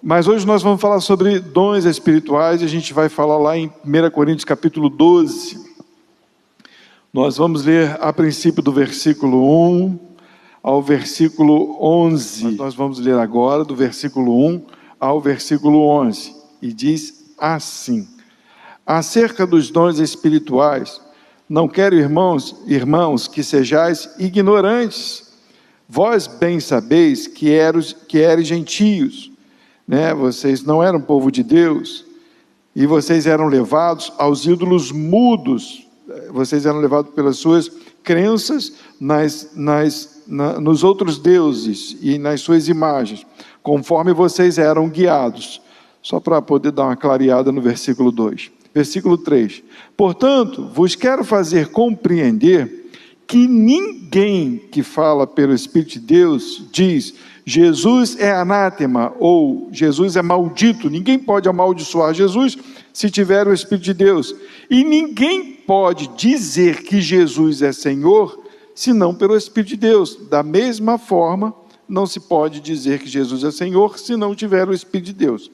Mas hoje nós vamos falar sobre dons espirituais, e a gente vai falar lá em 1 Coríntios capítulo 12. Nós vamos ler a princípio do versículo 1 ao versículo 11. Mas nós vamos ler agora do versículo 1 ao versículo 11. E diz assim: acerca dos dons espirituais, não quero, irmãos, que sejais ignorantes. Vós bem sabeis que eres gentios, né? Vocês não eram povo de Deus, e vocês eram levados aos ídolos mudos. Vocês eram levados pelas suas crenças nos outros deuses e nas suas imagens, conforme vocês eram guiados. Só para poder dar uma clareada no versículo 2. Versículo 3. Portanto, vos quero fazer compreender que ninguém que fala pelo Espírito de Deus diz: Jesus é anátema, ou Jesus é maldito. Ninguém pode amaldiçoar Jesus se tiver o Espírito de Deus. E ninguém pode dizer que Jesus é Senhor, senão pelo Espírito de Deus. Da mesma forma, não se pode dizer que Jesus é Senhor, se não tiver o Espírito de Deus.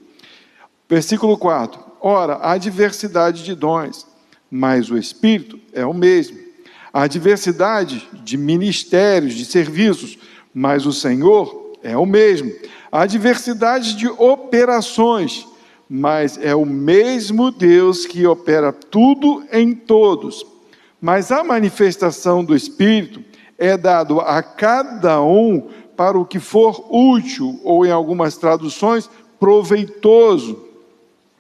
Versículo 4. Ora, há diversidade de dons, mas o Espírito é o mesmo. Há diversidade de ministérios, de serviços, mas o Senhor é o mesmo. Há diversidade de operações, mas é o mesmo Deus que opera tudo em todos. Mas a manifestação do Espírito é dado a cada um para o que for útil, ou em algumas traduções, proveitoso.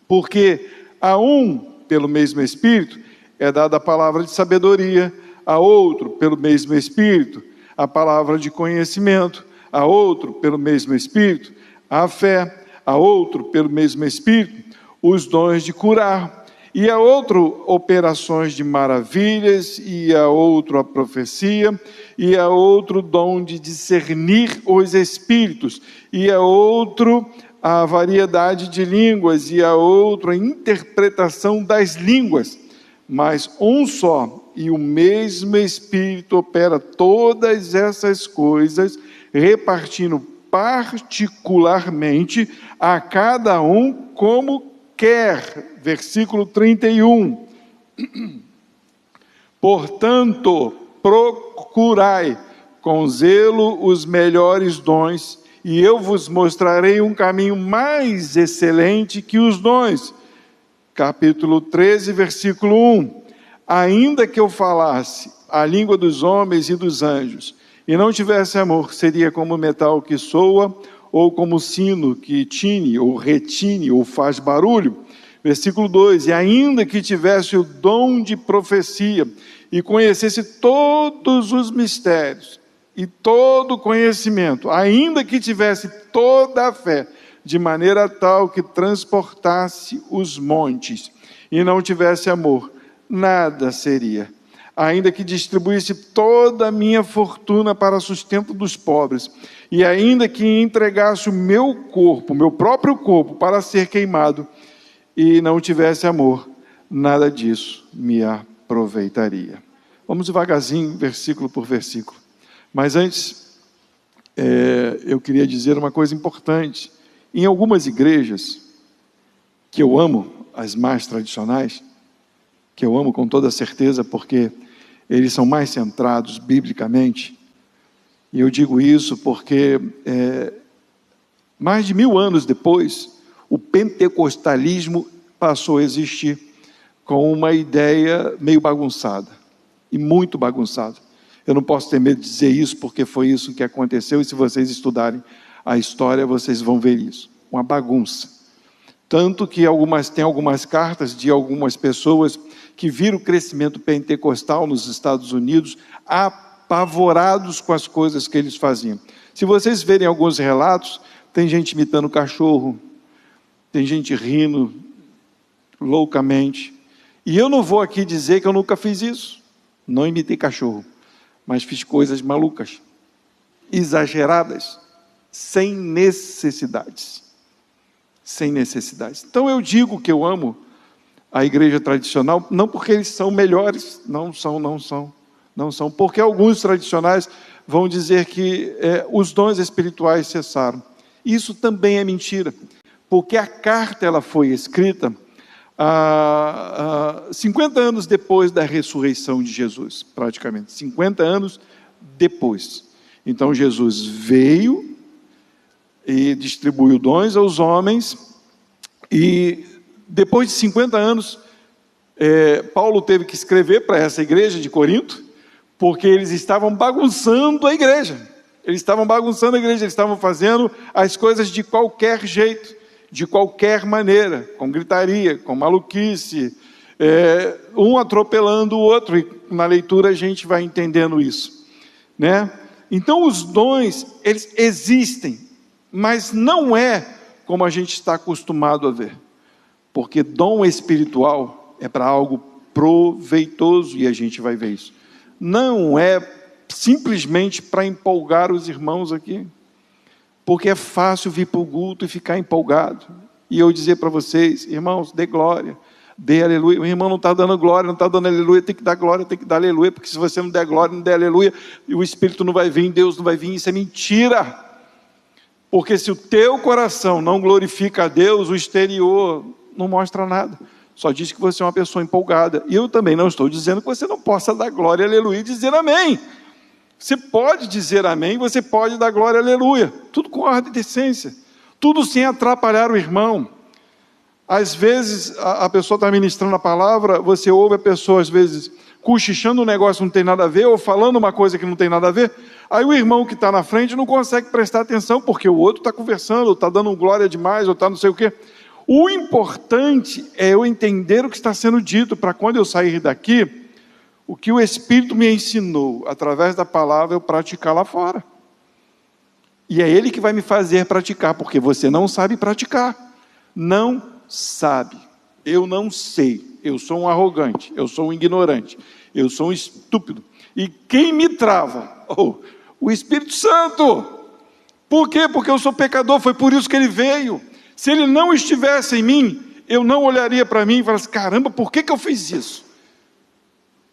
Porque a um, pelo mesmo Espírito, é dada a palavra de sabedoria, a outro, pelo mesmo Espírito, a palavra de conhecimento, a outro, pelo mesmo Espírito, a fé, a outro, pelo mesmo Espírito, os dons de curar, e a outro, operações de maravilhas, e a outro, a profecia, e a outro, dom de discernir os espíritos, e a outro, a variedade de línguas, e a outra, a interpretação das línguas. Mas um só e o mesmo Espírito opera todas essas coisas, repartindo particularmente a cada um como quer. Versículo 31. Portanto, procurai com zelo os melhores dons, e eu vos mostrarei um caminho mais excelente que os dons. Capítulo 13, versículo 1. Ainda que eu falasse a língua dos homens e dos anjos, e não tivesse amor, seria como metal que soa, ou como sino que tine, ou retine, ou faz barulho. Versículo 2. E ainda que tivesse o dom de profecia, e conhecesse todos os mistérios, e todo conhecimento, ainda que tivesse toda a fé, de maneira tal que transportasse os montes, e não tivesse amor, nada seria. Ainda que distribuísse toda a minha fortuna para sustento dos pobres, e ainda que entregasse o meu corpo, meu próprio corpo, para ser queimado, e não tivesse amor, nada disso me aproveitaria. Vamos devagarzinho, versículo por versículo. Mas antes, eu queria dizer uma coisa importante. Em algumas igrejas, que eu amo, as mais tradicionais, que eu amo com toda certeza, porque eles são mais centrados biblicamente, e eu digo isso porque mais de 1000 anos depois, o pentecostalismo passou a existir com uma ideia meio bagunçada, e muito bagunçada. Eu não posso ter medo de dizer isso, porque foi isso que aconteceu, e se vocês estudarem a história, vocês vão ver isso. Uma bagunça. Tanto que tem algumas cartas de algumas pessoas que viram o crescimento pentecostal nos Estados Unidos, apavorados com as coisas que eles faziam. Se vocês verem alguns relatos, tem gente imitando cachorro, tem gente rindo loucamente. E eu não vou aqui dizer que eu nunca fiz isso. Não imitei cachorro, mas fiz coisas malucas, exageradas, sem necessidades. Sem necessidades. Então eu digo que eu amo a igreja tradicional, não porque eles são melhores, não são, porque alguns tradicionais vão dizer que os dons espirituais cessaram. Isso também é mentira, porque a carta ela foi escrita 50 anos depois da ressurreição de Jesus, praticamente, 50 anos depois. Então Jesus veio e distribuiu dons aos homens, e depois de 50 anos, Paulo teve que escrever para essa igreja de Corinto, porque eles estavam bagunçando a igreja. Eles estavam fazendo as coisas de qualquer jeito, de qualquer maneira, com gritaria, com maluquice, um atropelando o outro, e na leitura a gente vai entendendo isso, né? Então os dons, eles existem, mas não é como a gente está acostumado a ver, porque dom espiritual é para algo proveitoso, e a gente vai ver isso. Não é simplesmente para empolgar os irmãos aqui, porque é fácil vir para o culto e ficar empolgado, e eu dizer para vocês, irmãos, dê glória, dê aleluia. O irmão não está dando glória, não está dando aleluia, tem que dar glória, tem que dar aleluia, porque se você não der glória, não der aleluia, o Espírito não vai vir, Deus não vai vir, isso é mentira, porque se o teu coração não glorifica a Deus, o exterior não mostra nada, só diz que você é uma pessoa empolgada. E eu também não estou dizendo que você não possa dar glória, aleluia, e dizer amém. Você pode dizer amém, você pode dar glória, aleluia, tudo com ordem e decência, tudo sem atrapalhar o irmão. Às vezes a pessoa está ministrando a palavra, você ouve a pessoa às vezes cochichando um negócio que não tem nada a ver, ou falando uma coisa que não tem nada a ver, aí o irmão que está na frente não consegue prestar atenção, porque o outro está conversando, ou está dando glória demais, ou está não sei o quê. O importante é eu entender o que está sendo dito, para quando eu sair daqui, o que o Espírito me ensinou, através da palavra, eu praticar lá fora. E é Ele que vai me fazer praticar, porque você não sabe praticar. Não sabe. Eu não sei. Eu sou um arrogante, eu sou um ignorante, eu sou um estúpido. E quem me trava? O Espírito Santo. Por quê? Porque eu sou pecador, foi por isso que Ele veio. Se Ele não estivesse em mim, eu não olharia para mim e falasse, caramba, por que eu fiz isso?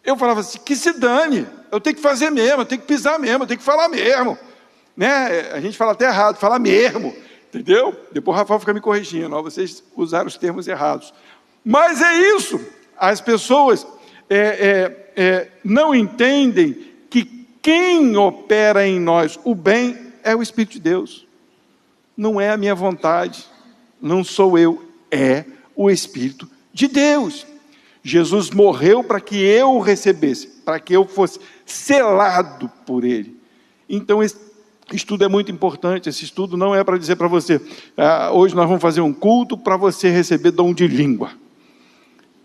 Eu falava assim, que se dane, eu tenho que fazer mesmo, eu tenho que pisar mesmo, eu tenho que falar mesmo, né? A gente fala até errado, fala mesmo, entendeu? Depois o Rafael fica me corrigindo, vocês usaram os termos errados. Mas é isso, as pessoas não entendem que quem opera em nós o bem é o Espírito de Deus, não é a minha vontade, não sou eu, é o Espírito de Deus. Jesus morreu para que eu o recebesse, para que eu fosse selado por Ele. Então esse estudo é muito importante. Esse estudo não é para dizer para você, hoje nós vamos fazer um culto para você receber dom de língua,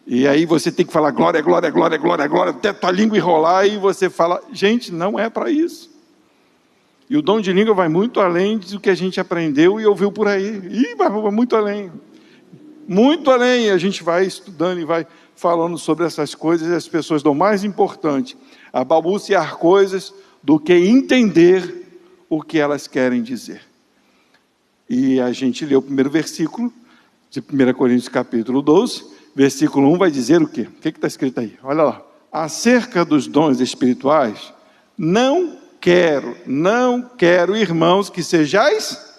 e aí você tem que falar glória, glória, glória, glória, glória, até a tua língua enrolar, e você fala, gente, não é para isso. E o dom de língua vai muito além do que a gente aprendeu e ouviu por aí, vai muito além, a gente vai estudando e vai falando sobre essas coisas, e as pessoas dão mais importante a balbuciar coisas do que entender o que elas querem dizer. E a gente leu o primeiro versículo de 1 Coríntios capítulo 12, versículo 1 vai dizer o quê? O que está escrito aí? Olha lá. Acerca dos dons espirituais, não quero, irmãos, que sejais,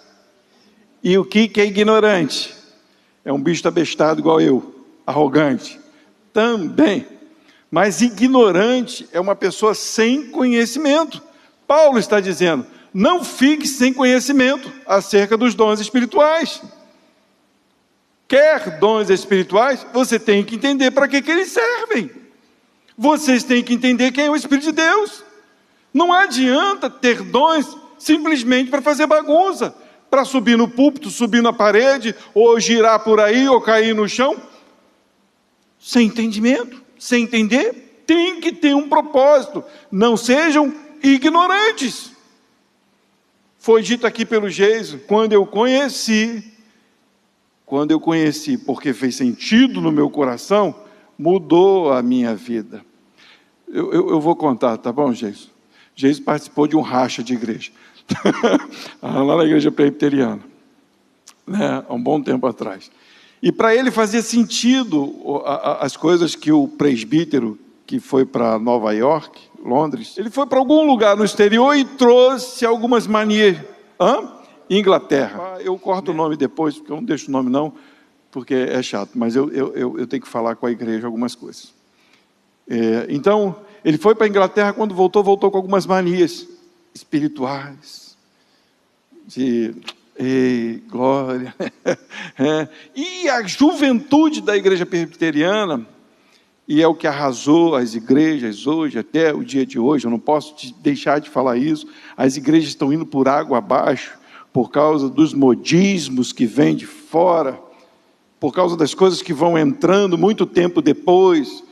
e o que é ignorante? É um bicho abestado igual eu, arrogante. Também, mas ignorante é uma pessoa sem conhecimento. Paulo está dizendo, não fique sem conhecimento acerca dos dons espirituais. Quer dons espirituais? Você tem que entender para que eles servem. Vocês têm que entender quem é o Espírito de Deus. Não adianta ter dons simplesmente para fazer bagunça, para subir no púlpito, subir na parede, ou girar por aí, ou cair no chão. Sem entendimento, sem entender, tem que ter um propósito. Não sejam ignorantes. Foi dito aqui pelo Geiso, quando eu conheci, porque fez sentido no meu coração, mudou a minha vida. Eu vou contar, tá bom, Geiso? Geiso participou de um racha de igreja, lá na igreja presbiteriana, né, há um bom tempo atrás. E para ele fazia sentido as coisas que o presbítero, que foi para Nova York, Londres, ele foi para algum lugar no exterior e trouxe algumas manias. Inglaterra. Eu corto o nome depois, porque eu não deixo o nome não, porque é chato, mas eu tenho que falar com a igreja algumas coisas. Então, ele foi para a Inglaterra, quando voltou com algumas manias espirituais, ei, glória. E a juventude da igreja presbiteriana, e é o que arrasou as igrejas hoje, até o dia de hoje, eu não posso deixar de falar isso, as igrejas estão indo por água abaixo, por causa dos modismos que vêm de fora, por causa das coisas que vão entrando muito tempo depois,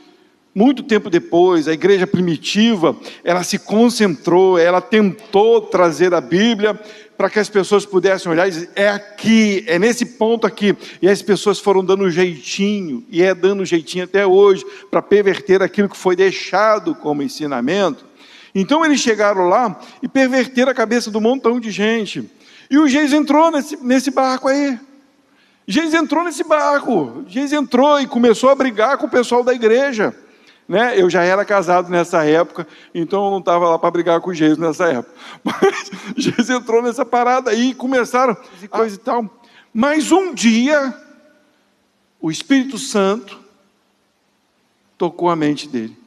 a igreja primitiva, ela se concentrou, ela tentou trazer a Bíblia, para que as pessoas pudessem olhar e dizer, é aqui, é nesse ponto aqui, e as pessoas foram dando jeitinho, e dando jeitinho até hoje, para perverter aquilo que foi deixado como ensinamento. Então eles chegaram lá, e perverteram a cabeça de um montão de gente, e o Geis entrou nesse barco aí, Geis entrou e começou a brigar com o pessoal da igreja, né? Eu já era casado nessa época, então eu não estava lá para brigar com o Geis nessa época, mas Geis entrou nessa parada aí, e começaram coisa e tal, mas um dia, o Espírito Santo tocou a mente dele,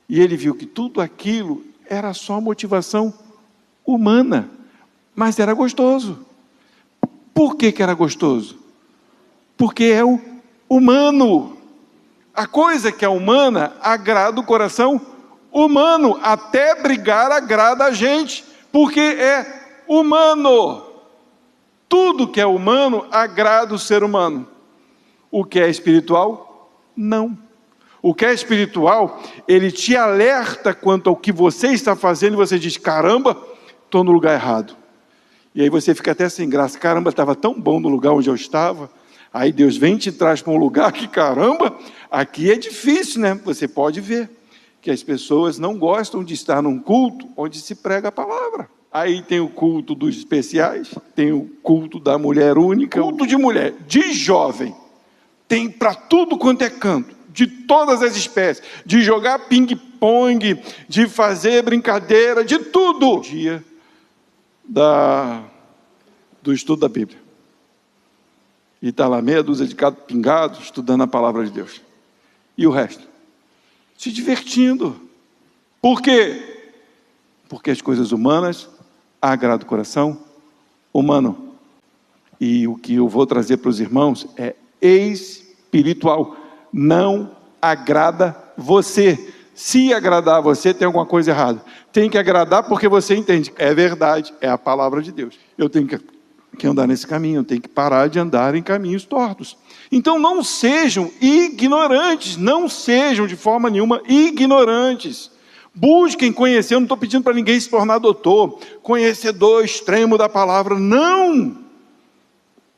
e ele viu que tudo aquilo era só motivação humana, mas era gostoso. Por que era gostoso? Porque é o humano. A coisa que é humana agrada o coração humano, até brigar agrada a gente, porque é humano. Tudo que é humano agrada o ser humano. O que é espiritual, não. O que é espiritual, ele te alerta quanto ao que você está fazendo, e você diz, caramba, estou no lugar errado. E aí você fica até sem graça, caramba, estava tão bom no lugar onde eu estava. Aí Deus vem e te traz para um lugar que, caramba, aqui é difícil, né? Você pode ver que as pessoas não gostam de estar num culto onde se prega a palavra. Aí tem o culto dos especiais, tem o culto da mulher única, culto de mulher, de jovem, tem para tudo quanto é canto, de todas as espécies, de jogar ping-pong, de fazer brincadeira, de tudo. Dia do estudo da Bíblia. E está lá meia dúzia de gato pingado, estudando a palavra de Deus. E o resto? Se divertindo. Por quê? Porque as coisas humanas agradam o coração humano. E o que eu vou trazer para os irmãos é espiritual. Não agrada você. Se agradar você, tem alguma coisa errada. Tem que agradar porque você entende. É verdade, é a palavra de Deus. Eu tenho que andar nesse caminho, tem que parar de andar em caminhos tortos. Então não sejam ignorantes, não sejam de forma nenhuma ignorantes. Busquem conhecer, eu não estou pedindo para ninguém se tornar doutor, conhecedor extremo da palavra, não!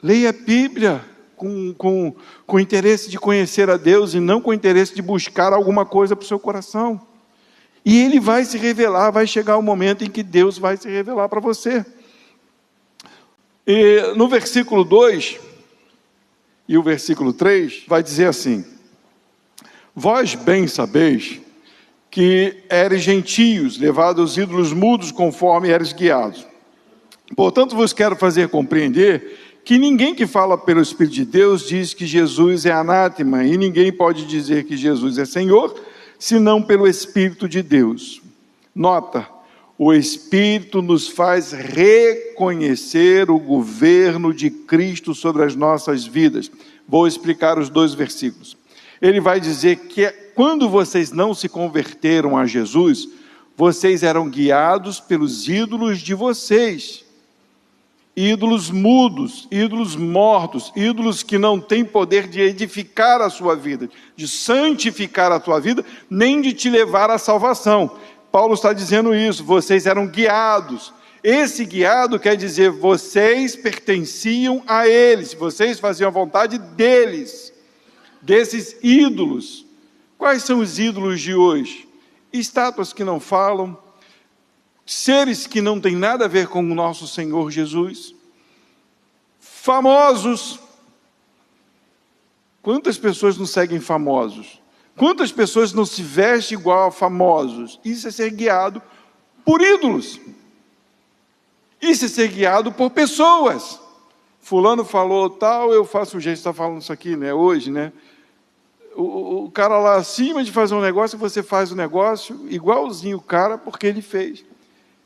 Leia a Bíblia com interesse de conhecer a Deus e não com interesse de buscar alguma coisa para o seu coração. E Ele vai se revelar, vai chegar o momento em que Deus vai se revelar para você. E no versículo 2 e o versículo 3 vai dizer assim: vós bem sabeis que eres gentios, levados aos ídolos mudos conforme eres guiados. Portanto vos quero fazer compreender que ninguém que fala pelo Espírito de Deus diz que Jesus é anátema, e ninguém pode dizer que Jesus é Senhor, senão pelo Espírito de Deus. Nota, o Espírito nos faz reconhecer o governo de Cristo sobre as nossas vidas. Vou explicar os 2 versículos. Ele vai dizer que quando vocês não se converteram a Jesus, vocês eram guiados pelos ídolos de vocês. Ídolos mudos, ídolos mortos, ídolos que não têm poder de edificar a sua vida, de santificar a tua vida, nem de te levar à salvação. Paulo está dizendo isso, vocês eram guiados. Esse guiado quer dizer, vocês pertenciam a eles, vocês faziam a vontade deles, desses ídolos. Quais são os ídolos de hoje? Estátuas que não falam, seres que não têm nada a ver com o nosso Senhor Jesus, famosos. Quantas pessoas não seguem famosos? Quantas pessoas não se vestem igual a famosos? Isso é ser guiado por ídolos. Isso é ser guiado por pessoas. Fulano falou tal, eu faço o jeito, você está falando isso aqui, né, hoje, né? O cara lá acima de fazer um negócio, você faz o negócio igualzinho o cara, porque ele fez.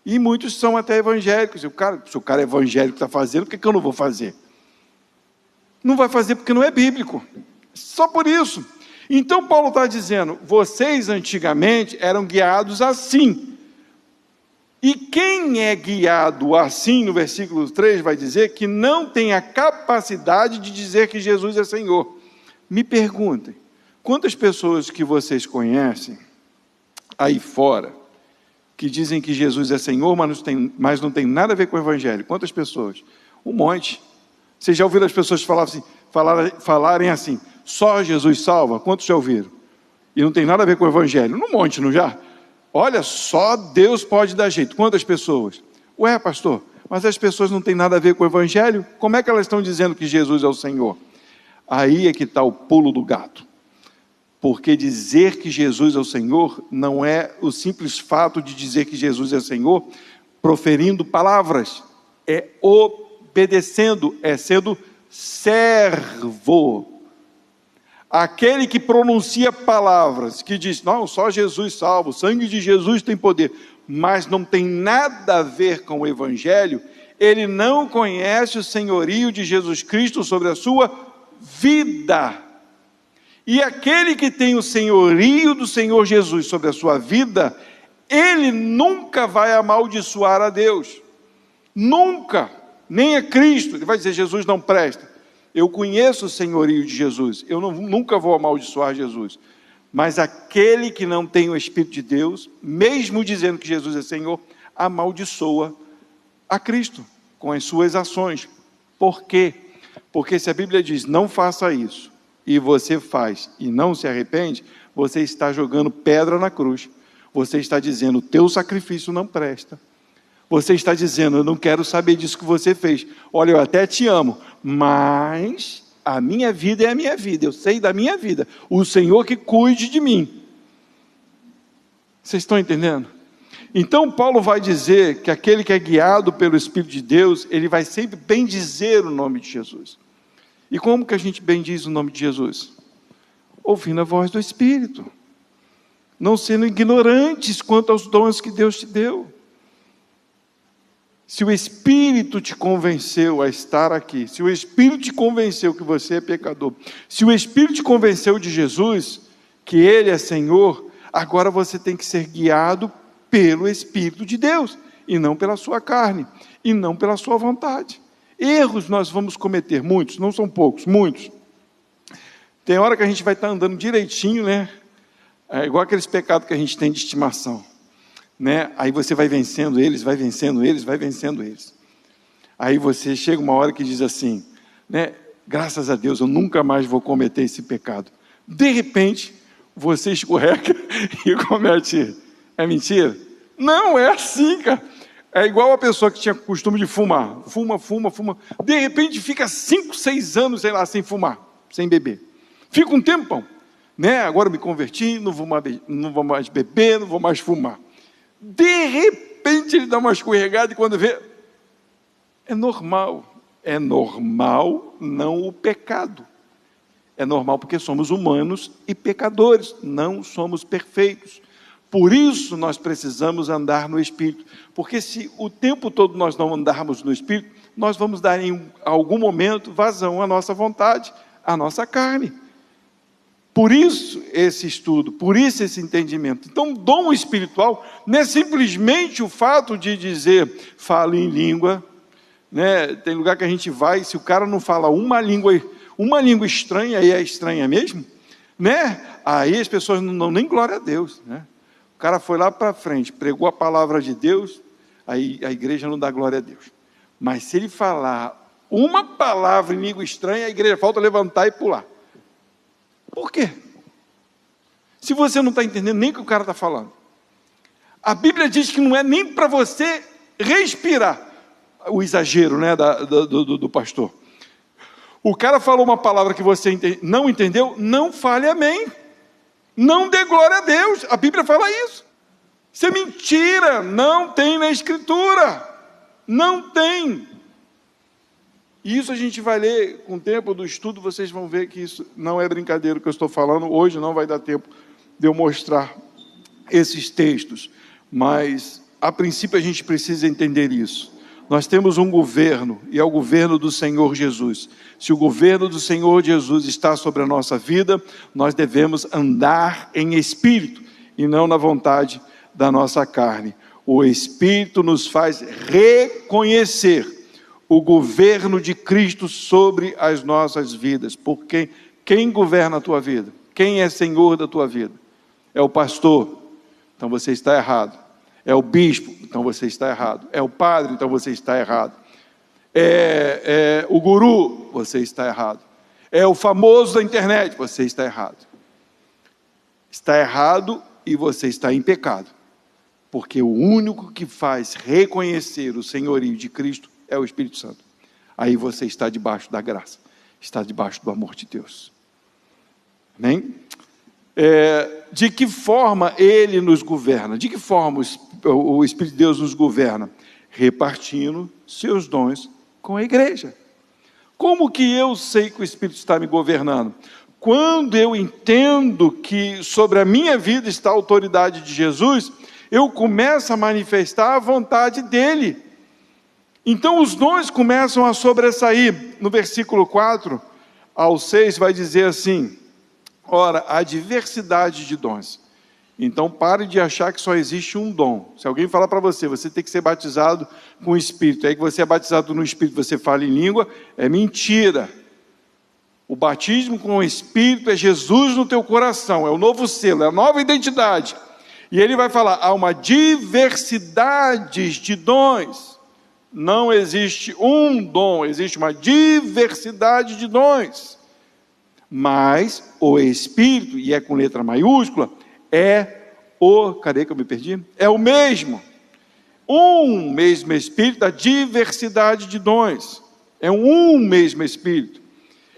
E muitos são até evangélicos. Se o cara é evangélico está fazendo, por que eu não vou fazer? Não vai fazer porque não é bíblico. Só por isso. Então Paulo está dizendo, vocês antigamente eram guiados assim. E quem é guiado assim, no versículo 3, vai dizer que não tem a capacidade de dizer que Jesus é Senhor. Me perguntem, quantas pessoas que vocês conhecem aí fora, que dizem que Jesus é Senhor, mas não tem nada a ver com o Evangelho? Quantas pessoas? Um monte. Vocês já ouviram as pessoas falarem assim, só Jesus salva? Quantos já ouviram? E não tem nada a ver com o Evangelho? Um monte, não já? Olha, só Deus pode dar jeito. Quantas pessoas? Ué, pastor, mas as pessoas não têm nada a ver com o Evangelho? Como é que elas estão dizendo que Jesus é o Senhor? Aí é que está o pulo do gato. Porque dizer que Jesus é o Senhor não é o simples fato de dizer que Jesus é Senhor, proferindo palavras, é obedecendo, é sendo servo. Aquele que pronuncia palavras, que diz, não, só Jesus salva, o sangue de Jesus tem poder, mas não tem nada a ver com o Evangelho, ele não conhece o senhorio de Jesus Cristo sobre a sua vida. E aquele que tem o senhorio do Senhor Jesus sobre a sua vida, ele nunca vai amaldiçoar a Deus. Nunca, nem a Cristo. Ele vai dizer, Jesus não presta. Eu conheço o senhorio de Jesus, eu nunca vou amaldiçoar Jesus. Mas aquele que não tem o Espírito de Deus, mesmo dizendo que Jesus é Senhor, amaldiçoa a Cristo com as suas ações. Por quê? Porque se a Bíblia diz, não faça isso, e você faz e não se arrepende, você está jogando pedra na cruz. Você está dizendo, o teu sacrifício não presta. Você está dizendo, eu não quero saber disso que você fez. Olha, eu até te amo, mas a minha vida é a minha vida, eu sei da minha vida. O Senhor que cuide de mim. Vocês estão entendendo? Então Paulo vai dizer que aquele que é guiado pelo Espírito de Deus, ele vai sempre bendizer o nome de Jesus. E como que a gente bendiz o nome de Jesus? Ouvindo a voz do Espírito. Não sendo ignorantes quanto aos dons que Deus te deu. Se o Espírito te convenceu a estar aqui, se o Espírito te convenceu que você é pecador, se o Espírito te convenceu de Jesus, que Ele é Senhor, agora você tem que ser guiado pelo Espírito de Deus, e não pela sua carne, e não pela sua vontade. Erros nós vamos cometer, muitos, não são poucos, muitos. Tem hora que a gente vai estar andando direitinho, né? É igual aqueles pecados que a gente tem de estimação. Né? Aí você vai vencendo eles, vai vencendo eles, vai vencendo eles. Aí você chega uma hora que diz assim, né? Graças a Deus eu nunca mais vou cometer esse pecado. De repente, você escorrega e comete. É mentira? Não, é assim, cara. É igual a pessoa que tinha costume de fumar. Fuma. De repente fica 5, 6 anos, sei lá, sem fumar, sem beber. Fica um tempão. Né? Agora eu me converti, não vou mais beber, não vou mais fumar. De repente ele dá uma escorregada e quando vê, é normal não o pecado, é normal porque somos humanos e pecadores, não somos perfeitos, por isso nós precisamos andar no Espírito, porque se o tempo todo nós não andarmos no Espírito, nós vamos dar em algum momento vazão à nossa vontade, à nossa carne. Por isso esse estudo, por isso esse entendimento. Então, dom espiritual não é simplesmente o fato de dizer, fale em língua, né? Tem lugar que a gente vai, se o cara não fala uma língua estranha, e é estranha mesmo, né? Aí as pessoas não dão nem glória a Deus, né? O cara foi lá para frente, pregou a palavra de Deus, aí a igreja não dá glória a Deus. Mas se ele falar uma palavra em língua estranha, a igreja falta levantar e pular. Por quê? Se você não está entendendo nem o que o cara está falando. A Bíblia diz que não é nem para você respirar. O exagero, né, do pastor. O cara falou uma palavra que você não entendeu, não fale amém. Não dê glória a Deus. A Bíblia fala isso. Isso é mentira, não tem na Escritura. Não tem. E isso a gente vai ler com o tempo do estudo, vocês vão ver que isso não é brincadeira o que eu estou falando. Hoje não vai dar tempo de eu mostrar esses textos, mas a princípio a gente precisa entender isso. Nós temos um governo, e é o governo do Senhor Jesus. Se o governo do Senhor Jesus está sobre a nossa vida, nós devemos andar em espírito, e não na vontade da nossa carne. O Espírito nos faz reconhecer o governo de Cristo sobre as nossas vidas. Porque quem governa a tua vida? Quem é Senhor da tua vida? É o pastor? Então você está errado. É o bispo? Então você está errado. É o padre? Então você está errado. É o guru? Você está errado. É o famoso da internet? Você está errado. Está errado e você está em pecado. Porque o único que faz reconhecer o senhorio de Cristo é o Espírito Santo. Aí você está debaixo da graça, está debaixo do amor de Deus. Amém? De que forma Ele nos governa? De que forma o Espírito de Deus nos governa? Repartindo seus dons com a igreja. Como que eu sei que o Espírito está me governando? Quando eu entendo que sobre a minha vida está a autoridade de Jesus, eu começo a manifestar a vontade dEle. Então os dons começam a sobressair. No versículo 4 ao 6 vai dizer assim: ora, há diversidade de dons. Então pare de achar que só existe um dom. Se alguém falar para você, você tem que ser batizado com o Espírito, aí que você é batizado no Espírito, você fala em língua, é mentira. O batismo com o Espírito é Jesus no teu coração, é o novo selo, é a nova identidade. E ele vai falar, há uma diversidade de dons. Não existe um dom, existe uma diversidade de dons. Mas o Espírito, e é com letra maiúscula, cadê que eu me perdi? É o mesmo. Um mesmo Espírito da diversidade de dons. É um mesmo Espírito.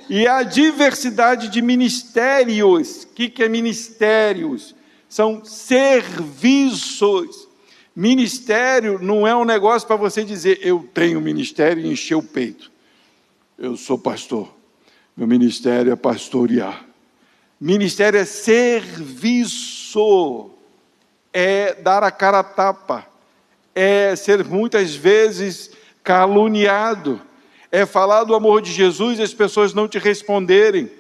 E a diversidade de ministérios. O que é ministérios? São serviços. Ministério não é um negócio para você dizer, eu tenho ministério e encher o peito. Eu sou pastor. Meu ministério é pastorear. Ministério é serviço. É dar a cara a tapa. É ser muitas vezes caluniado. É falar do amor de Jesus e as pessoas não te responderem.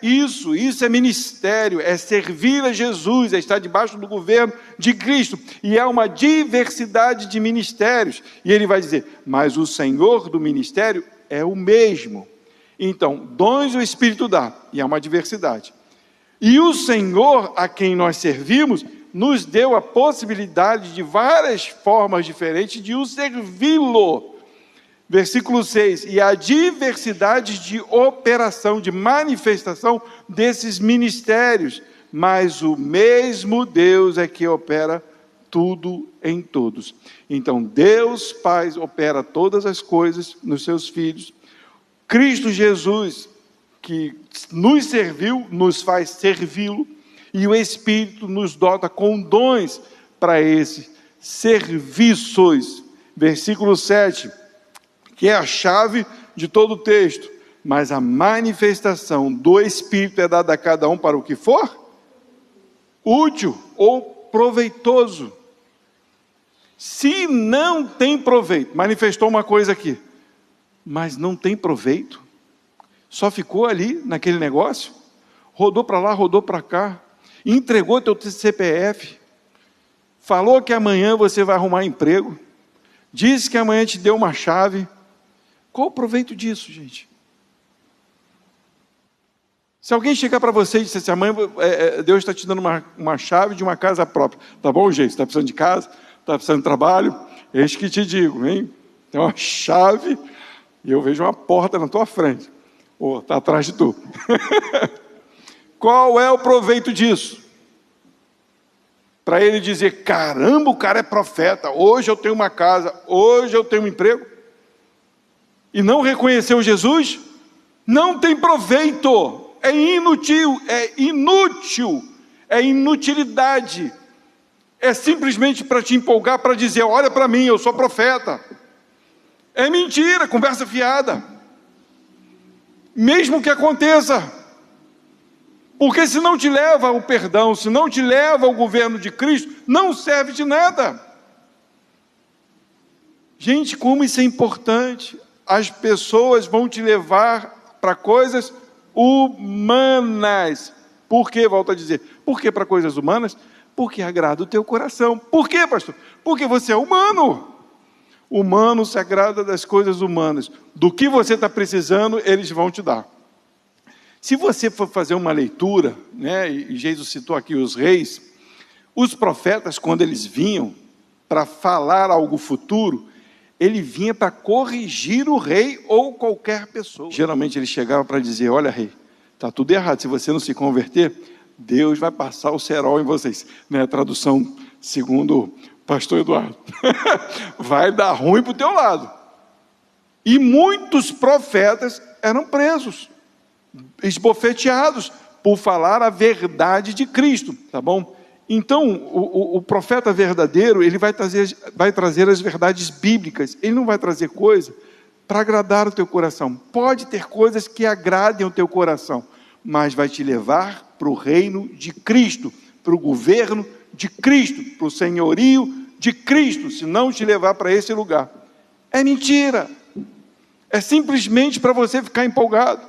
Isso é ministério, é servir a Jesus, é estar debaixo do governo de Cristo, e há uma diversidade de ministérios, e ele vai dizer, mas o Senhor do ministério é o mesmo. Então, dons o Espírito dá, e há uma diversidade, e o Senhor a quem nós servimos, nos deu a possibilidade de várias formas diferentes de o servi-lo. Versículo 6, e a diversidade de operação, de manifestação desses ministérios, mas o mesmo Deus é que opera tudo em todos. Então Deus Pai opera todas as coisas nos seus filhos. Cristo Jesus, que nos serviu, nos faz servi-lo, e o Espírito nos dota com dons para esses serviços. Versículo 7, que é a chave de todo o texto, mas a manifestação do Espírito é dada a cada um para o que for útil ou proveitoso. Se não tem proveito, manifestou uma coisa aqui, mas não tem proveito, só ficou ali naquele negócio, rodou para lá, rodou para cá, entregou teu CPF, falou que amanhã você vai arrumar emprego, disse que amanhã te deu uma chave. Qual o proveito disso, gente? Se alguém chegar para você e disser assim, amanhã Deus está te dando uma chave de uma casa própria. Tá bom, gente? Está precisando de casa? Está precisando de trabalho? Eis que te digo, hein? Tem uma chave e eu vejo uma porta na tua frente. Está atrás de tu. Qual é o proveito disso? Para ele dizer, caramba, o cara é profeta, hoje eu tenho uma casa, hoje eu tenho um emprego. E não reconheceu Jesus, não tem proveito, é inútil, é inutilidade, é simplesmente para te empolgar, para dizer, olha para mim, eu sou profeta. É mentira, conversa fiada. Mesmo que aconteça. Porque se não te leva ao perdão, se não te leva ao governo de Cristo, não serve de nada. Gente, como isso é importante. As pessoas vão te levar para coisas humanas. Por que, volto a dizer? Por que para coisas humanas? Porque agrada o teu coração. Por quê, pastor? Porque você é humano. Humano se agrada das coisas humanas. Do que você está precisando, eles vão te dar. Se você for fazer uma leitura, né, e Jesus citou aqui os reis, os profetas, quando eles vinham para falar algo futuro, ele vinha para corrigir o rei ou qualquer pessoa. Geralmente ele chegava para dizer, olha rei, está tudo errado, se você não se converter, Deus vai passar o cerol em vocês. Né, tradução segundo pastor Eduardo. Vai dar ruim para o teu lado. E muitos profetas eram presos, esbofeteados, por falar a verdade de Cristo, tá bom? Então, o profeta verdadeiro, ele vai trazer as verdades bíblicas, ele não vai trazer coisa para agradar o teu coração. Pode ter coisas que agradem o teu coração, mas vai te levar para o reino de Cristo, para o governo de Cristo, para o senhorio de Cristo, se não te levar para esse lugar. É mentira, é simplesmente para você ficar empolgado,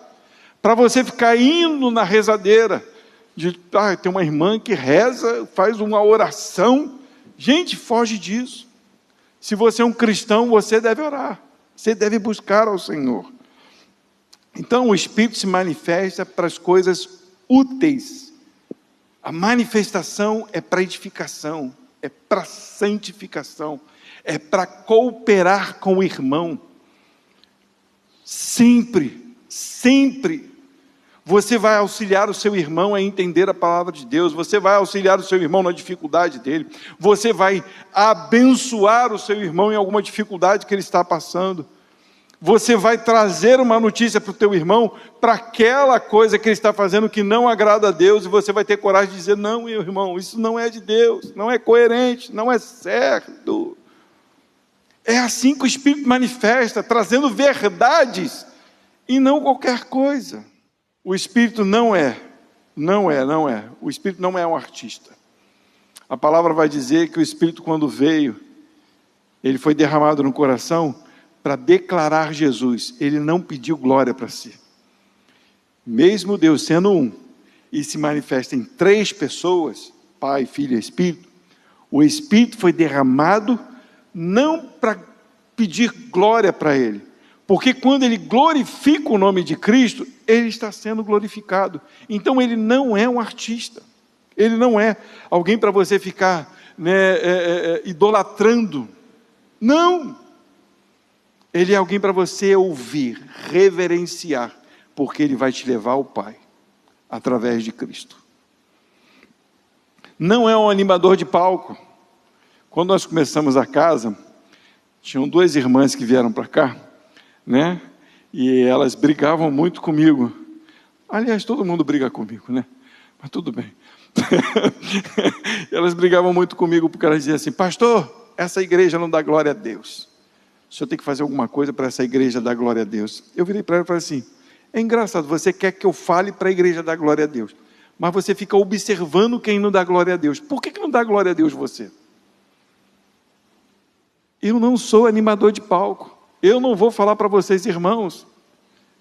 para você ficar indo na rezadeira, tem uma irmã que reza, faz uma oração. Gente, foge disso. Se você é um cristão, você deve orar, você deve buscar ao Senhor. Então o Espírito se manifesta para as coisas úteis. A manifestação é para edificação, é para santificação, é para cooperar com o irmão. Sempre você vai auxiliar o seu irmão a entender a palavra de Deus, você vai auxiliar o seu irmão na dificuldade dele, você vai abençoar o seu irmão em alguma dificuldade que ele está passando, você vai trazer uma notícia para o teu irmão, para aquela coisa que ele está fazendo que não agrada a Deus, e você vai ter coragem de dizer, não, meu irmão, isso não é de Deus, não é coerente, não é certo. É assim que o Espírito manifesta, trazendo verdades, e não qualquer coisa. O Espírito não é. O Espírito não é um artista. A palavra vai dizer que o Espírito, quando veio, ele foi derramado no coração para declarar Jesus. Ele não pediu glória para si. Mesmo Deus sendo um, e se manifesta em 3 pessoas, Pai, Filho e Espírito, o Espírito foi derramado não para pedir glória para ele, porque quando ele glorifica o nome de Cristo, ele está sendo glorificado. Então ele não é um artista, ele não é alguém para você ficar idolatrando. Não! Ele é alguém para você ouvir, reverenciar, porque ele vai te levar ao Pai, através de Cristo. Não é um animador de palco. Quando nós começamos a casa, tinham 2 irmãs que vieram para cá, né? E elas brigavam muito comigo. Aliás, todo mundo briga comigo, né? Mas tudo bem. Elas brigavam muito comigo porque elas diziam assim, pastor, essa igreja não dá glória a Deus. O senhor tem que fazer alguma coisa para essa igreja dar glória a Deus. Eu virei para ela e falei assim, é engraçado, você quer que eu fale para a igreja dar glória a Deus, mas você fica observando quem não dá glória a Deus. Por que não dá glória a Deus você? Eu não sou animador de palco. Eu não vou falar para vocês, irmãos,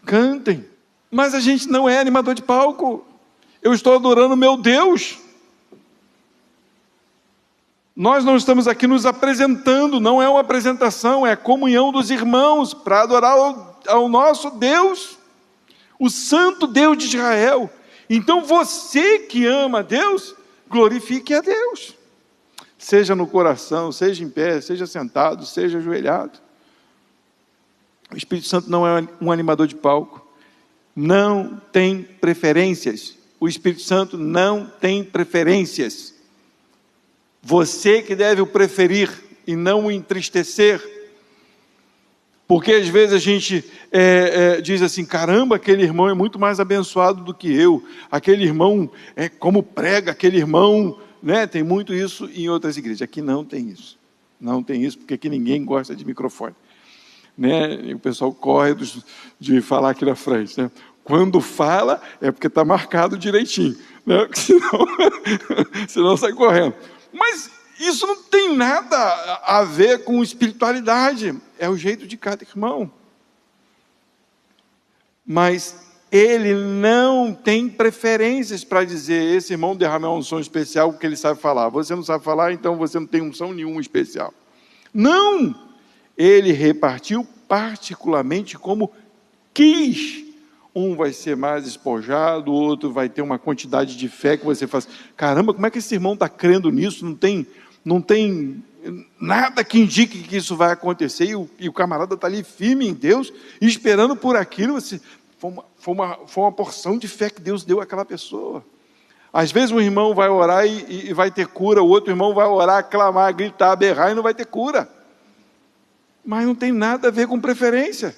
cantem. Mas a gente não é animador de palco. Eu estou adorando meu Deus. Nós não estamos aqui nos apresentando, não é uma apresentação, é a comunhão dos irmãos para adorar ao nosso Deus, o santo Deus de Israel. Então você que ama a Deus, glorifique a Deus. Seja no coração, seja em pé, seja sentado, seja ajoelhado. O Espírito Santo não é um animador de palco, não tem preferências. O Espírito Santo não tem preferências. Você que deve o preferir e não o entristecer. Porque às vezes a gente diz assim, caramba, aquele irmão é muito mais abençoado do que eu. Aquele irmão, como prega, aquele irmão, né? Tem muito isso em outras igrejas. Aqui não tem isso. Não tem isso, porque aqui ninguém gosta de microfone, né? E o pessoal corre de falar aqui na frente, né? Quando fala, é porque está marcado direitinho, né? Senão sai correndo. Mas isso não tem nada a ver com espiritualidade. É o jeito de cada irmão. Mas ele não tem preferências para dizer: esse irmão derramou uma unção especial porque ele sabe falar. Você não sabe falar, então você não tem unção nenhuma especial. Não! Ele repartiu particularmente como quis. Um vai ser mais despojado, o outro vai ter uma quantidade de fé que você faz: caramba, como é que esse irmão está crendo nisso? Não tem nada que indique que isso vai acontecer, e o camarada está ali firme em Deus, esperando por aquilo. Foi uma porção de fé que Deus deu àquela pessoa. Às vezes um irmão vai orar e vai ter cura, o outro irmão vai orar, clamar, gritar, berrar e não vai ter cura. Mas não tem nada a ver com preferência.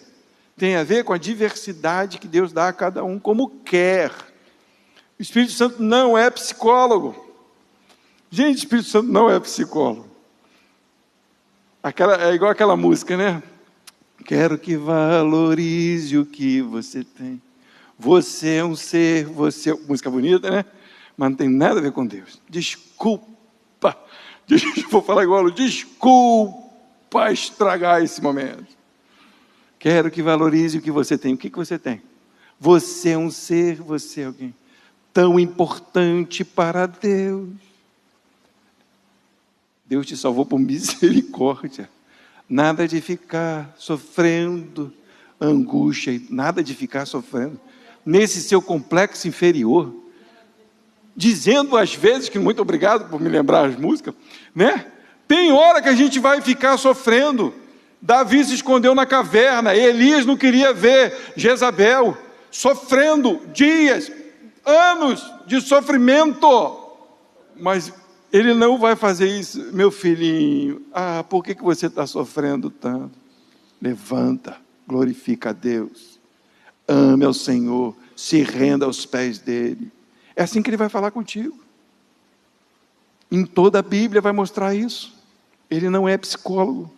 Tem a ver com a diversidade que Deus dá a cada um como quer. O Espírito Santo não é psicólogo. Gente, o Espírito Santo não é psicólogo. É igual aquela música, né? Quero que valorize o que você tem. Você é um ser, música bonita, né? Mas não tem nada a ver com Deus. Desculpa. Vou falar igual, desculpa estragar esse momento. Quero que valorize o que você tem. O que você tem? Você é um ser, você é alguém tão importante para Deus. Deus te salvou por misericórdia. Nada de ficar sofrendo angústia, nada de ficar sofrendo nesse seu complexo inferior, dizendo às vezes que muito obrigado por me lembrar as músicas, né? Tem hora que a gente vai ficar sofrendo. Davi se escondeu na caverna, Elias não queria ver Jezabel, sofrendo dias, anos de sofrimento, mas ele não vai fazer isso. Meu filhinho, por que você está sofrendo tanto? Levanta, glorifica a Deus, ame ao Senhor, se renda aos pés dele. É assim que ele vai falar contigo. Em toda a Bíblia vai mostrar isso. Ele não é psicólogo,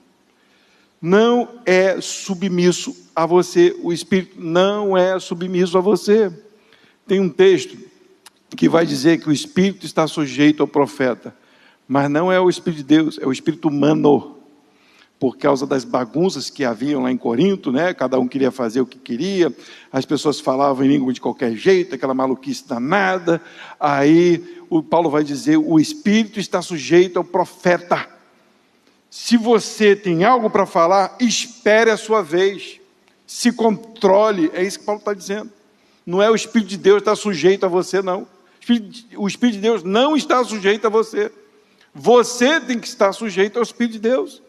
não é submisso a você, o Espírito não é submisso a você. Tem um texto que vai dizer que o Espírito está sujeito ao profeta, mas não é o Espírito de Deus, é o Espírito humano, por causa das bagunças que haviam lá em Corinto, né? Cada um queria fazer o que queria, as pessoas falavam em língua de qualquer jeito, aquela maluquice danada. Aí o Paulo vai dizer: o Espírito está sujeito ao profeta. Se você tem algo para falar, espere a sua vez, se controle. É isso que Paulo está dizendo. Não é o Espírito de Deus que está sujeito a você, não. O Espírito de Deus não está sujeito a você. Você tem que estar sujeito ao Espírito de Deus.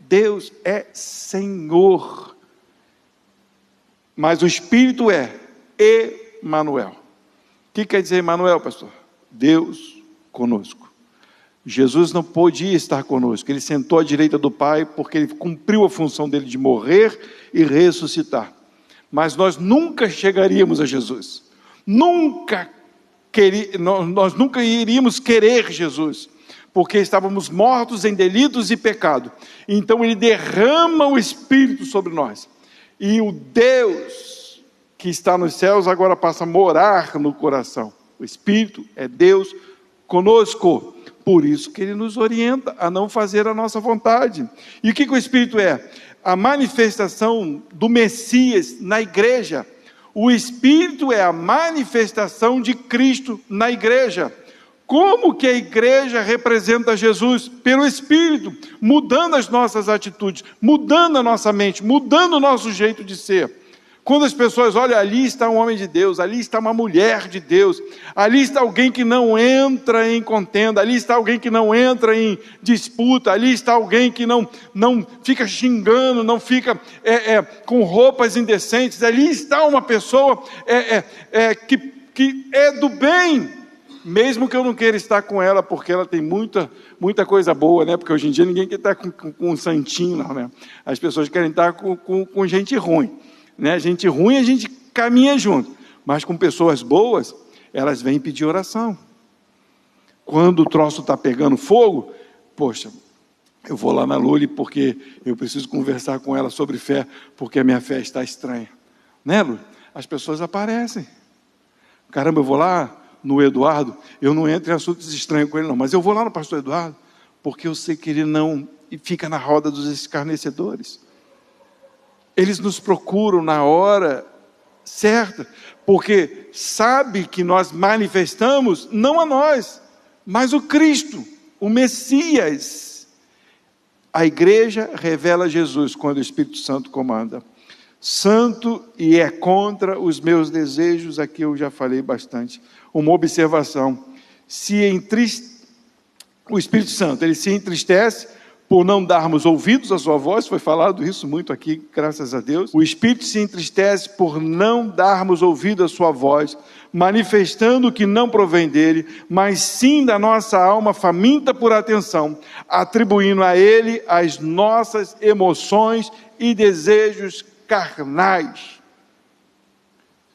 Deus é Senhor. Mas o Espírito é Emanuel. O que quer dizer Emanuel, pastor? Deus conosco. Jesus não podia estar conosco. Ele sentou à direita do Pai porque ele cumpriu a função dele de morrer e ressuscitar. Mas nós nunca chegaríamos a Jesus. Nós nunca iríamos querer Jesus, porque estávamos mortos em delitos e pecado. Então ele derrama o Espírito sobre nós. E o Deus que está nos céus agora passa a morar no coração. O Espírito é Deus conosco. Por isso que ele nos orienta a não fazer a nossa vontade. E o que o Espírito é? A manifestação do Messias na igreja. O Espírito é a manifestação de Cristo na igreja. Como que a igreja representa Jesus? Pelo Espírito, mudando as nossas atitudes, mudando a nossa mente, mudando o nosso jeito de ser. Quando as pessoas olham, ali está um homem de Deus, ali está uma mulher de Deus, ali está alguém que não entra em contenda, ali está alguém que não entra em disputa, ali está alguém que não fica xingando, não fica com roupas indecentes, ali está uma pessoa que é do bem, mesmo que eu não queira estar com ela, porque ela tem muita coisa boa, né? Porque hoje em dia ninguém quer estar com um santinho, não, né? As pessoas querem estar com gente ruim. Né? Gente ruim a gente caminha junto, mas com pessoas boas, elas vêm pedir oração. Quando o troço está pegando fogo, poxa, eu vou lá na Luli porque eu preciso conversar com ela sobre fé, porque a minha fé está estranha. Né, Luli? As pessoas aparecem. Caramba, eu vou lá no Eduardo, eu não entro em assuntos estranhos com ele não, mas eu vou lá no pastor Eduardo, porque eu sei que ele não fica na roda dos escarnecedores. Eles nos procuram na hora certa, porque sabe que nós manifestamos, não a nós, mas o Cristo, o Messias. A igreja revela Jesus quando o Espírito Santo comanda. Santo e é contra os meus desejos, aqui eu já falei bastante. Uma observação, o Espírito Santo, ele se entristece por não darmos ouvidos à sua voz, foi falado isso muito aqui, graças a Deus. O Espírito se entristece por não darmos ouvido à sua voz, manifestando que não provém dele, mas sim da nossa alma faminta por atenção, atribuindo a ele as nossas emoções e desejos carnais.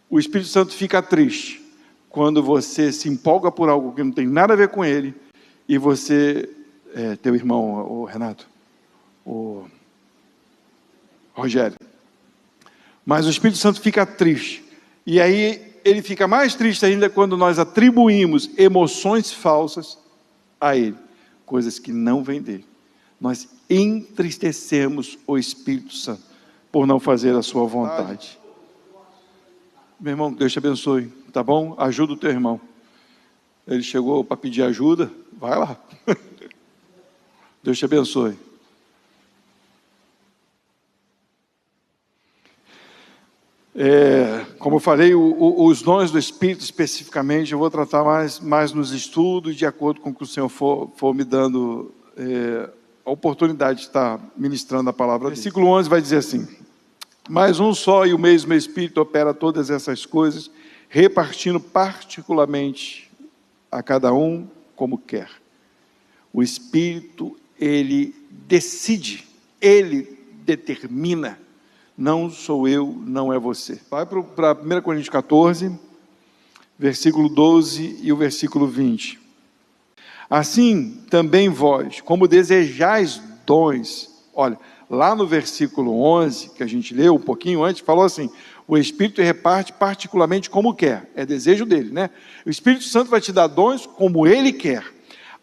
O Espírito Santo fica triste quando você se empolga por algo que não tem nada a ver com ele, e você, teu irmão, o Renato, o Rogério, mas o Espírito Santo fica triste, e aí ele fica mais triste ainda quando nós atribuímos emoções falsas a ele, coisas que não vêm dele. Nós entristecemos o Espírito Santo por não fazer a sua vontade. Meu irmão, Deus te abençoe, tá bom? Ajuda o teu irmão. Ele chegou para pedir ajuda, vai lá. Deus te abençoe. Como eu falei, os dons do Espírito especificamente, eu vou tratar mais nos estudos, de acordo com o que o Senhor for me dando a oportunidade de estar ministrando a palavra. Versículo 11 vai dizer assim: mas um só e o mesmo Espírito opera todas essas coisas, repartindo particularmente a cada um como quer. O Espírito, ele decide, ele determina. Não sou eu, não é você. Vai para 1 Coríntios 14, versículo 12 e o versículo 20. Assim também vós, como desejais dons. Olha, lá no versículo 11, que a gente leu um pouquinho antes, falou assim: o Espírito reparte particularmente como quer. É desejo dele, né? O Espírito Santo vai te dar dons como ele quer.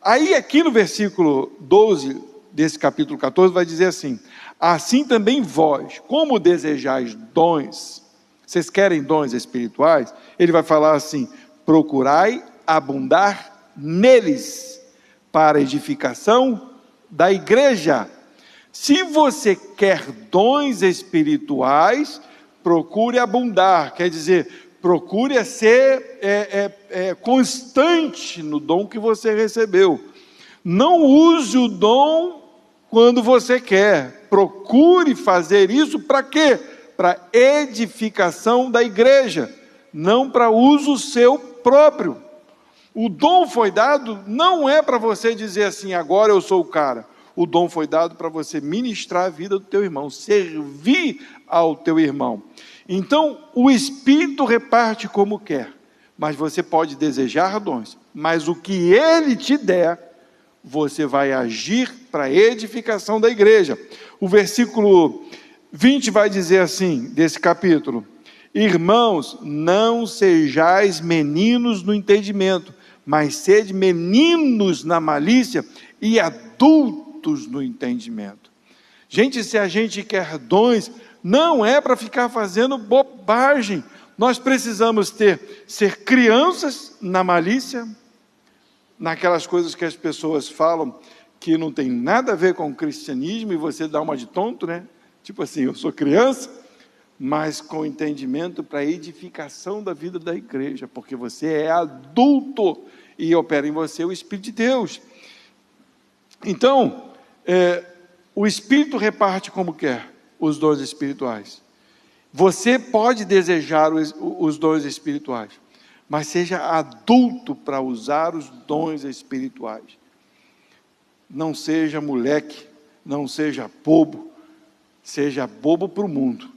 Aí aqui no versículo 12 desse capítulo 14 vai dizer assim: assim também vós, como desejais dons, vocês querem dons espirituais? Ele vai falar assim: procurai abundar neles, para a edificação da igreja. Se você quer dons espirituais, procure abundar, quer dizer, procure ser constante no dom que você recebeu. Não use o dom quando você quer, procure fazer isso para quê? Para edificação da igreja, não para uso seu próprio. O dom foi dado, não é para você dizer assim, agora eu sou o cara. O dom foi dado para você ministrar a vida do teu irmão, servir ao teu irmão. Então, o Espírito reparte como quer, mas você pode desejar dons, mas o que ele te der, você vai agir para a edificação da igreja. O versículo 20 vai dizer assim, desse capítulo: irmãos, não sejais meninos no entendimento, mas sede meninos na malícia e adultos no entendimento. Gente, se a gente quer dons, não é para ficar fazendo bobagem. Nós precisamos ser crianças na malícia, naquelas coisas que as pessoas falam que não tem nada a ver com o cristianismo, e você dá uma de tonto, né? Tipo assim, eu sou criança, mas com entendimento para a edificação da vida da igreja, porque você é adulto e opera em você o Espírito de Deus. Então, o Espírito reparte como quer os dons espirituais. Você pode desejar os dons espirituais, mas seja adulto para usar os dons espirituais. Não seja moleque, não seja bobo, seja bobo para o mundo,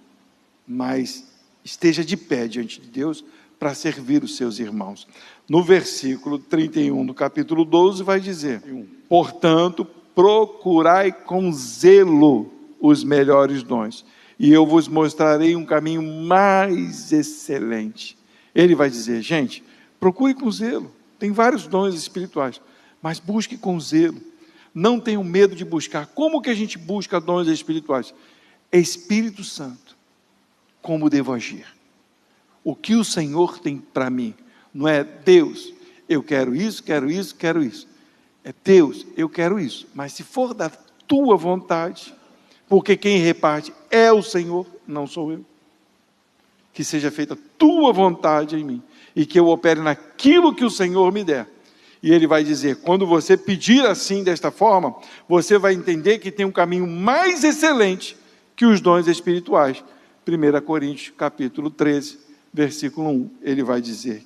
mas esteja de pé diante de Deus para servir os seus irmãos. No versículo 31 do capítulo 12 vai dizer: portanto, procurai com zelo os melhores dons, e eu vos mostrarei um caminho mais excelente. Ele vai dizer: gente, procure com zelo, tem vários dons espirituais, mas busque com zelo, não tenham medo de buscar. Como que a gente busca dons espirituais? Espírito Santo, como devo agir? O que o Senhor tem para mim? Não é Deus, eu quero isso, quero isso, quero isso. É Deus, eu quero isso, mas se for da tua vontade, porque quem reparte é o Senhor, não sou eu. Que seja feita a tua vontade em mim, e que eu opere naquilo que o Senhor me der. E ele vai dizer: quando você pedir assim, desta forma, você vai entender que tem um caminho mais excelente que os dons espirituais. 1 Coríntios capítulo 13, versículo 1, ele vai dizer: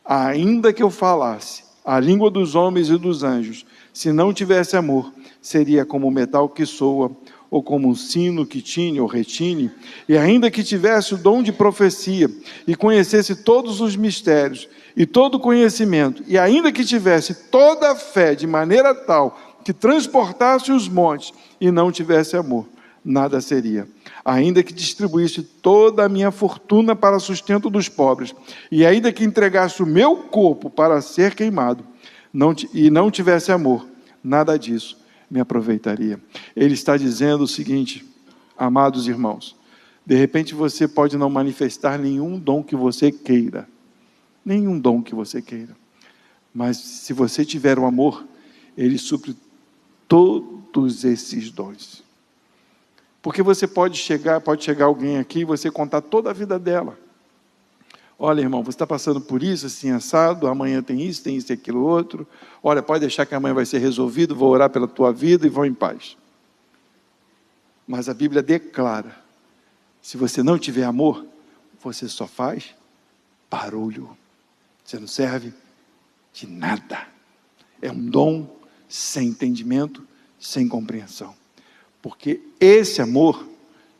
ainda que eu falasse a língua dos homens e dos anjos, se não tivesse amor, seria como o metal que soa, ou como um sino que tine ou retine. E ainda que tivesse o dom de profecia, e conhecesse todos os mistérios, e todo o conhecimento, e ainda que tivesse toda a fé, de maneira tal, que transportasse os montes, e não tivesse amor, nada seria. Ainda que distribuísse toda a minha fortuna para sustento dos pobres, e ainda que entregasse o meu corpo para ser queimado, e não tivesse amor, nada disso me aproveitaria. Ele está dizendo o seguinte: amados irmãos, de repente você pode não manifestar nenhum dom que você queira, mas se você tiver o amor, ele supre todos esses dons. Porque você pode chegar alguém aqui e você contar toda a vida dela. Olha, irmão, você está passando por isso, assim, assado, amanhã tem isso e aquilo outro. Olha, pode deixar que amanhã vai ser resolvido, vou orar pela tua vida e vão em paz. Mas a Bíblia declara: se você não tiver amor, você só faz barulho. Você não serve de nada. É um dom sem entendimento, sem compreensão. Porque esse amor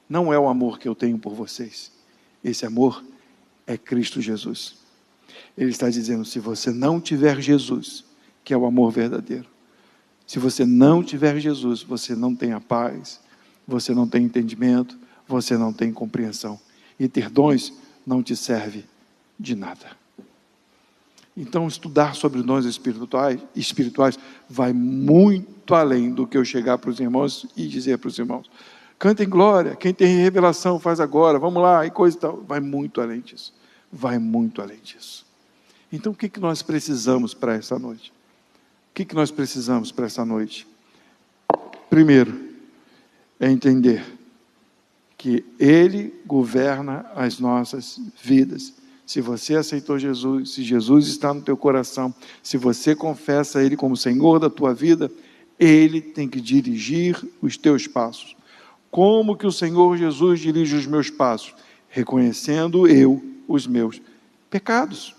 não é o amor que eu tenho por vocês. Esse amor é Cristo Jesus. Ele está dizendo: se você não tiver Jesus, que é o amor verdadeiro, se você não tiver Jesus, você não tem a paz, você não tem entendimento, você não tem compreensão. E ter dons não te serve de nada. Então, estudar sobre dons espirituais vai muito além do que eu chegar para os irmãos e dizer para os irmãos: cantem glória, quem tem revelação faz agora, vamos lá, e coisa e tal. Vai muito além disso. Vai muito além disso. Então, o que nós precisamos para essa noite? O que nós precisamos para essa noite? Primeiro, é entender que Ele governa as nossas vidas. Se você aceitou Jesus, se Jesus está no teu coração, se você confessa Ele como Senhor da tua vida, Ele tem que dirigir os teus passos. Como que o Senhor Jesus dirige os meus passos? Reconhecendo eu os meus pecados.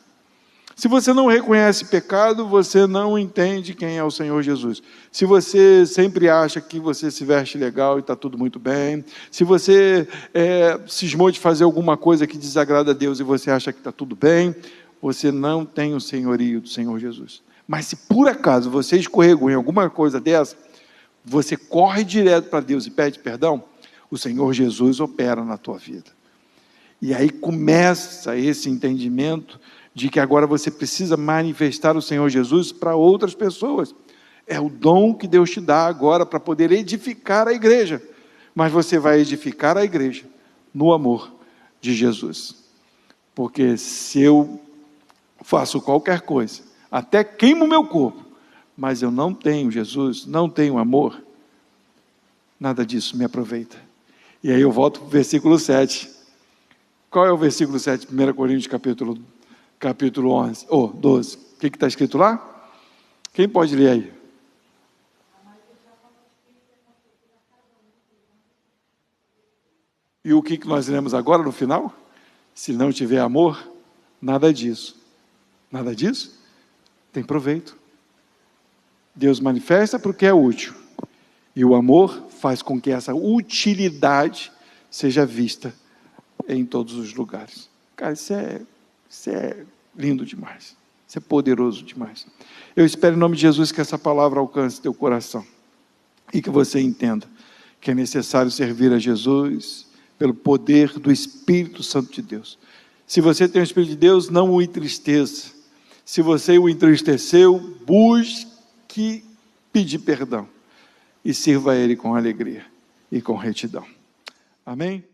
Se você não reconhece pecado, você não entende quem é o Senhor Jesus. Se você sempre acha que você se veste legal e está tudo muito bem, se você cismou de fazer alguma coisa que desagrada a Deus e você acha que está tudo bem, você não tem o senhorio do Senhor Jesus. Mas se por acaso você escorregou em alguma coisa dessa, você corre direto para Deus e pede perdão, o Senhor Jesus opera na tua vida. E aí começa esse entendimento de que agora você precisa manifestar o Senhor Jesus para outras pessoas. É o dom que Deus te dá agora para poder edificar a igreja. Mas você vai edificar a igreja no amor de Jesus. Porque se eu faço qualquer coisa, até queimo o meu corpo, mas eu não tenho Jesus, não tenho amor, nada disso me aproveita. E aí eu volto para o versículo 7. Qual é o versículo 7? 1 Coríntios capítulo 12. O que está escrito lá? Quem pode ler aí? E o que nós lemos agora no final? Se não tiver amor, nada disso. Nada disso tem proveito. Deus manifesta porque é útil. E o amor faz com que essa utilidade seja vista em todos os lugares. Cara, isso Isso é lindo demais. Isso é poderoso demais. Eu espero em nome de Jesus que essa palavra alcance teu coração e que você entenda que é necessário servir a Jesus pelo poder do Espírito Santo de Deus. Se você tem o Espírito de Deus, não o entristeça. Se você o entristeceu, busque pedir perdão e sirva a Ele com alegria e com retidão. Amém?